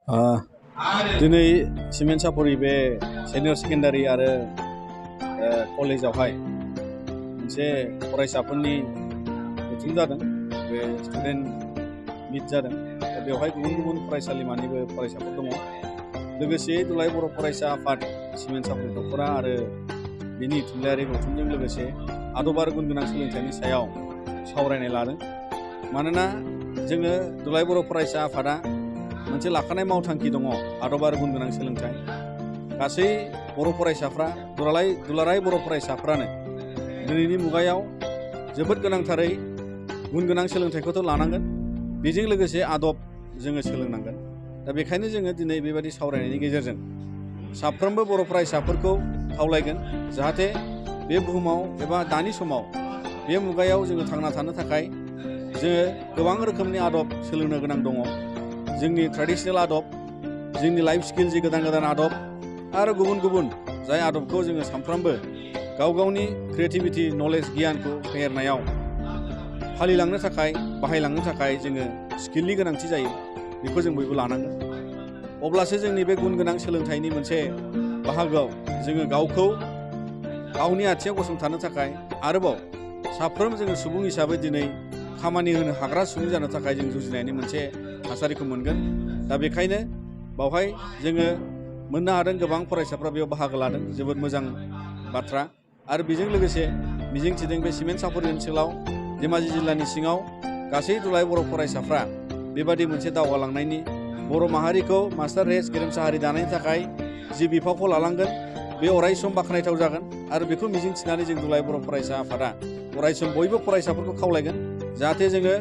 दिनै सिमेन्ट सापरि बे senior secondary आरो कलेजावहाय मोनसे फरायसाफोरनि मिटिं जादों। बे स्टुडेन्ट मिट जादों। बेवहाय गुबुन गुबुन फरायसालिमानिबो फरायसाफोर दङ। लोगोसे दुलाराय बर' फरायसा आफाद सिमेन्ट सापरि दख'रा आरो बिनि थुनलाइयारि गौथुमजों लोगोसे आदब आरो गुन गोनां सोलोंथाइनि सायाव सावरायनाय लादों। मानोना जोङो दुलाराय बर' फरायसा आफादा मोनसे लाखानाय मावथांखि दङ, आदब आरो गुन गोनां सोलोंथाइ। गासै बर' फरायसाफ्रा दुलाराय बर' फरायसाफ्रानो दिनैनि मुगायाव जोबोद गोनांथारै गुन गोनां सोलोंथाइखौथ' लानांगोन, बेजों लोगोसे आदब जोङो सोलोंनांगोन। दा बेखायनो जोङो दिनै बेबायदि सावरायनायनि गेजेरजों साफ्रोमबो बर' फरायसाफोरखौ खावलायगोन जाहाथे बे बुहुमाव एबा दानि समाव बे मुगायाव जोङो थांना थानो थाखाय जोङो गोबां रोखोमनि आदब सोलोंनो गोनां दङ। जोंनि ट्रेडिशनेल आदब, जोंनि लाइफ स्किल जि गोदान गोदान आदब आरो गुबुन गुबुन जाय आदबखौ जोङो सानफ्रामबो गाव गावनि क्रिएटिभिटि, नलेज, गियानखौ फेहेरनायाव फालिलांनो थाखाय, बाहायलांनो थाखाय जोङो स्किलनि गोनांथि जायो। बेखौ जों बयबो लानांगोन। अब्लासो जोंनि बे गुन गोनां सोलोंथाइनि मोनसे बाहागोआव जोङो गावखौ गावनि आथिङाव गसंथानो थाखाय आरोबाव साफ्रोम जोङो सुबुं हिसाबै दिनै खामानि होनो हाग्रा सुबुं जानो थाखाय जों जुजिनायनि मोनसे थासारिखौ मोनगोन। दा बेखायनो बावहाय जोङो मोननो हादों गोबां फरायसाफ्रा बेयाव बाहागो लादों, जोबोद मोजां बाथ्रा। आरो बेजों लोगोसे मिजिंथिदों बे सिमेन्ट सापरि ओनसोलाव धेमाजि जिल्लानि सिङाव गासै दुलाराय बर' फरायसाफ्रा बेबादि मोनसे दावगालांनायनि, बर' माहारिखौ मास्टार रेस गेरेमसा हारि दानायनि थाखाय जि बिफावखौ लालांगोन बे अरायसम बाख्नायथाव जागोन। आरो बेखौ मिजिंथिनानै जों दुलाराय बर' फरायसा आफादा अरायसम बयबो फरायसाफोरखौ खावलायगोन जाहाथे जोङो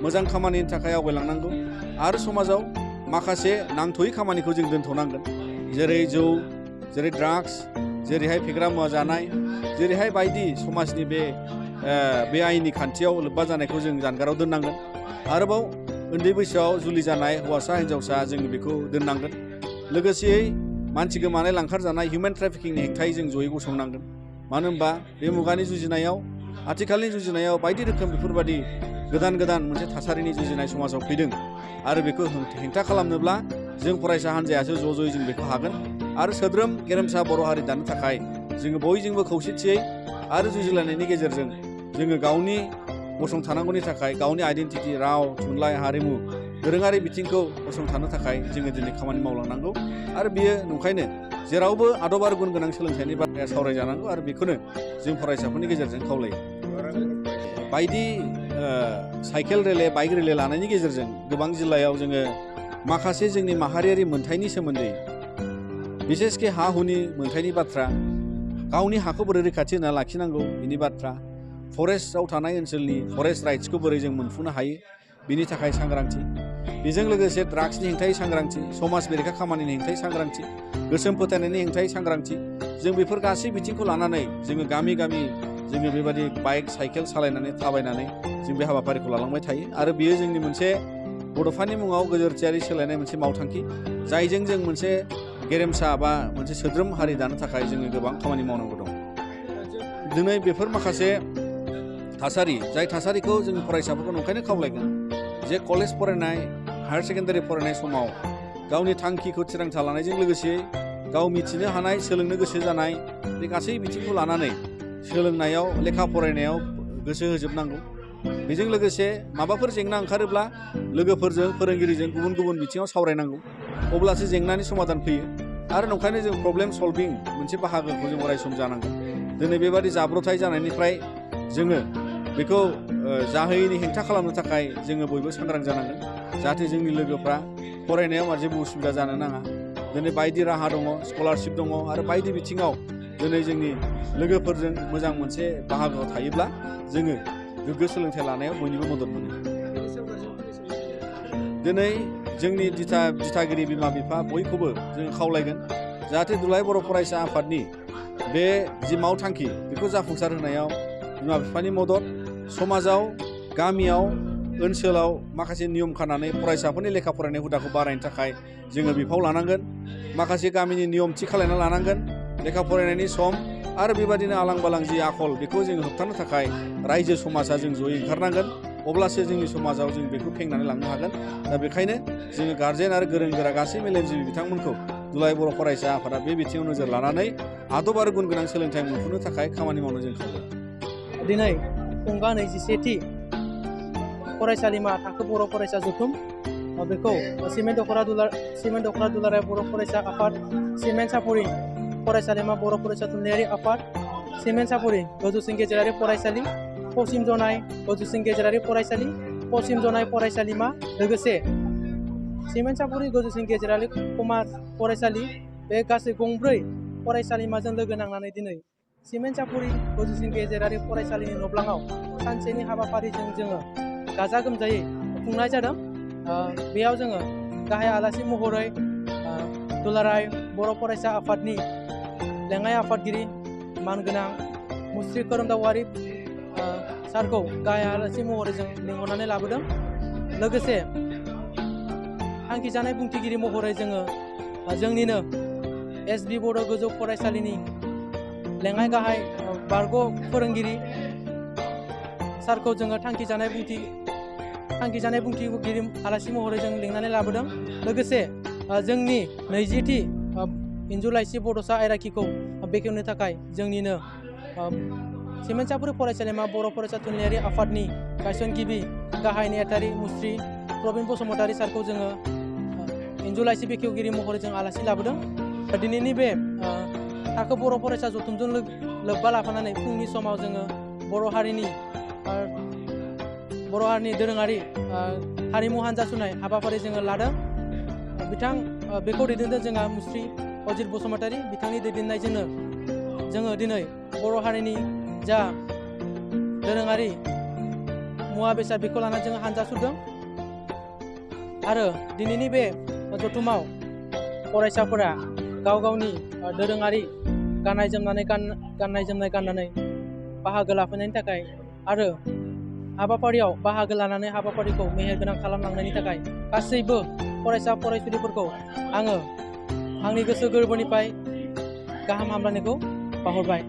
मोजां खामानिनि थाखाय आवगायलांनांगौ आरो समाजाव माखासे नांथ'यै खामानिखौ जों दोनथ'नांगोन। जेरै जौ, जेरै ड्राग्स, जेरैहाय फेग्रा मुवा जानाय, जेरैहाय बायदि समाजनि बे आयेननि खान्थियाव लोब्बा जानायखौ जों जानगाराव दोननांगोन। आरोबाव उन्दै बैसोआव जुलि जानाय हौवासा हिन्जावसा जों बेखौ दोननांगोन। लोगोसेयै मानसि गोमानाय, लांखार जानाय, हिउमेन ट्राफिकिंनि हेंथायै जों जयै गसंनांगोन। मानो होनबा बे मुगानि जुजिनायाव, आथिखालनि जुजिनायाव बायदि रोखोम बेफोरबादि गोदान गोदान मोनसे थासारिनि जुजिनाय समाजाव फैदों। आरो बेखौ हेंथा खालामनोब्ला जों फरायसा हान्जायासो ज' ज'यै जों बेखौ हागोन। आरो सोद्रोम गेरेमसा बर' हारि दानो थाखाय जोङो बयजोंबो खौसेथियै आरो जुजिलायनायनि गेजेरजों जोङो गावनि गसंथानांगौनि थाखाय गावनि आइडेन्टिटि, राव, थुनलाइ, हारिमु, दोरोङारि बिथिंखौ गसंथानो थाखाय जोङो दिनै खामानि मावलांनांगौ। आरो बियो नंखायनो जेरावबो आदब आरो गुन गोनां सोलोंथाइनि बाथ्राया सावरायजानांगौ। आरो बेखौनो जों फरायसाफोरनि गेजेरजों खावलायो। बायदि साइकेल रेले, बाइक रेले लानायनि गेजेरजों गोबां जिल्लायाव जोङो माखासे जोंनि माहारियारि मोन्थाइनि सोमोन्दै, बिसेसके हा हुनि मोन्थाइनि बाथ्रा, गावनि हाखौ बोरै रैखाथि होना लाखिनांगौ बिनि बाथ्रा, फरेस्टआव थानाय ओनसोलनि फरेस्ट राइट्सखौ बोरै जों मोनफुंनो हायो बिनि थाखाय सांग्रांथि, बेजों लोगोसे ड्राग्सनि हेंथायै सांग्रांथि, समाज बेरेखा खामानिनि हेंथायै सांग्रांथि, गोसोम फोथायनायनि हेंथायै सांग्रांथि, जों बेफोर गासै बिथिंखौ लानानै जोङो गामि गामि जोङो बेबायदि बाइक, साइकेल सालायनानै, थाबायनानै जों बे हाबाफारिखौ लालांबाय थायो। आरो बेयो जोंनि मोनसे बड'फानि मुङाव गोजोरथियारि सोलायनाय मोनसे मावथांखि, जायजों जों मोनसे गेरेमसा बा मोनसे सोद्रोम हारि दानो थाखाय जोङो गोबां खामानि मावनांगौ दं। दिनै बेफोर माखासे थासारि, जाय थासारिखौ जोंनि फरायसाफोरखौ नंखायनो खावलायगोन जे कलेज फरायनाय, हायार सेकेन्डारि फरायनाय समाव गावनि थांखिखौ थिरांथा लानायजों लोगोसे गाव मिथिनो हानाय, सोलोंनो गोसो जानाय बे गासै बिथिंखौ लानानै सोलोंनायाव, लेखा फरायनायाव गोसो होजोबनांगौ। बेजों लोगोसे माबाफोर जेंना ओंखारोब्ला लोगोफोरजों, फोरोंगिरिजों गुबुन गुबुन बिथिङाव सावरायनांगौ। अब्लासो जेंनानि समाधान फैयो। आरो नंखायनो जों प्रब्लेम सल्भिं मोनसे बाहागोखौ जों अरायसम जानांगोन। दिनै बेबादि जाब्रथाय जानायनिफ्राय जोङो बेखौ जाहोयैनि हेंथा खालामनो थाखाय जोङो बयबो सांग्रां जानांगोन जाहाथे जोंनि लोगोफ्रा फरायनायाव जेबो उसुबिदा जानो नाङा। दिनै बायदि राहा दङ, स्कलारशिप दङ आरो बायदि बिथिङाव दिनै जोंनि लोगोफोरजों मोजां मोनसे बाहागोआव थायोब्ला जोङो गोग्गो सोलोंथाइ लानायाव बयनिबो मदद मोनो। दिनै जोंनि दिथागिरि बिमा बिफा बयखौबो जोङो खावलायगोन जाहाथे दुलाराय बर' फरायसा आफादनि बे जि मावथांखि बेखौ जाफुंसार होनायाव बिमा बिफानि मदद, समाजाव, गामियाव, ओनसोलाव माखासे नियम खानानै फरायसाफोरनि लेखा फरायनाय हुदाखौ बारायनो थाखाय जोङो बिफाव लानांगोन। माखासे गामिनि नियम थि खालायना लानांगोन, लेखा फरायनायनि सम आरो बेबादिनो आलां बालां जि आखल बेखौ जोङो होबथानो थाखाय रायजो समाजा जों जयै ओंखारनांगोन। अब्लासो जोंनि समाजाव जों बेखौ फेंनानै लांनो हागोन। दा बेखायनो जोङो गारजेन आरो गोरों गोरा गासै मेलेमजिबि बिथांमोनखौ दुलाराय बर' फरायसा आफादा बे बिथिङाव नोजोर लानानै आदब आरो गुन गोनां सोलोंथाइ मोनफुंनो थाखाय खामानि मावनो जों खावलायो। दिनै खुंगा 21थि फरायसालिमा थाखो बर' फरायसा जथुम बेखौ सिमेन्ट दख'रा दुलाराय बर' फरायसा आफाद, सिमेन्ट सापरि फरायसालिमा बर' फरायसा थुनलाइयारि आफाद, सिमेन्ट सापरि गोजौसिन गेजेरारि फरायसालि, पश्चिम जनाय गोजौसिन गेजेरारि फरायसालि, पश्चिम जनाय फरायसालिमा, लोगोसे सिमेन्ट सापरि गोजौसिन गेजेरारि कमार्स फरायसालि, बे गासै गंब्रै फरायसालिमाजों लोगो नांनानै दिनै सिमेन्ट सापरि गोजौसिन गेजेरारि फरायसालिनि न'ब्लाङाव सानसेनि हाबाफारिजों जोङो गाजा गोमजायै खुंनाय जादों। बेयाव जोङो गाहाय आलासि महरै दुलाराय बर' फरायसा आफादनि लेङाइ आफादगिरि मानगोनां मुस्रि खोरोमदावारि सारखौ गाहाय आलासि महरै जों लिंहरनानै लाबोदों। लोगोसे थांखिजानाय बुंथिगिरि महरै जोङो जोंनिनो SB बड' गोजौ फरायसालिनि लेङाइ गाहाय बारग' फोरोंगिरि सारखौ जोङो थांखिजानाय बुंथिगिरि आलासि महरै जों लिंनानै लाबोदों। लोगोसे जोंनि 20थि इन्जुर लाइसि बड'सा आयराखिखौ बेखेवनो थाखाय जोंनिनो सिमेन्ट सापरि फरायसालिमा बर' फरायसा थुनलाइयारि आफादनि गायसनगिरि गाहाय नेहाथारि मुस्रि प्रबिन बसुमतारी सारखौ जोङो इन्जुर लाइसि बेखेवगिरि महरै जों आलासि लाबोदों। दिनैनि बे थाखो बर' फरायसा जथुमजों लोब्बा लाफानानै फुंनि समाव जोङो बर' हारिनि दोरोङारि हारिमु हान्जा सुनाय हाबाफारि जोङो लादों। बेखौ दैदेनदों जोंहा मुस्रि अजित बसुमतारी, बिथांनि दैदेननायजोंनो जोङो दिनै बर' हारिनि जा दोरोङारि मुवा बेसाद बेखौ लानानै जोङो हान्जा सुरदों। आरो दिनैनि बे जथुमाव फरायसाफोरा गाव गावनि दोरोङारि गाननाय जोमनाय गाननानै बाहागो लाफैनायनि थाखाय आरो हाबाफारियाव बाहागो लानानै हाबाफारिखौ मेहेरगोनां खालामलांनायनि थाखाय गासैबो फरायसा फरायसुलिफोरखौ आङो आंनि गोसो गोरबोनिफ्राय गाहाम हामलायनायखौ बावहरबाय।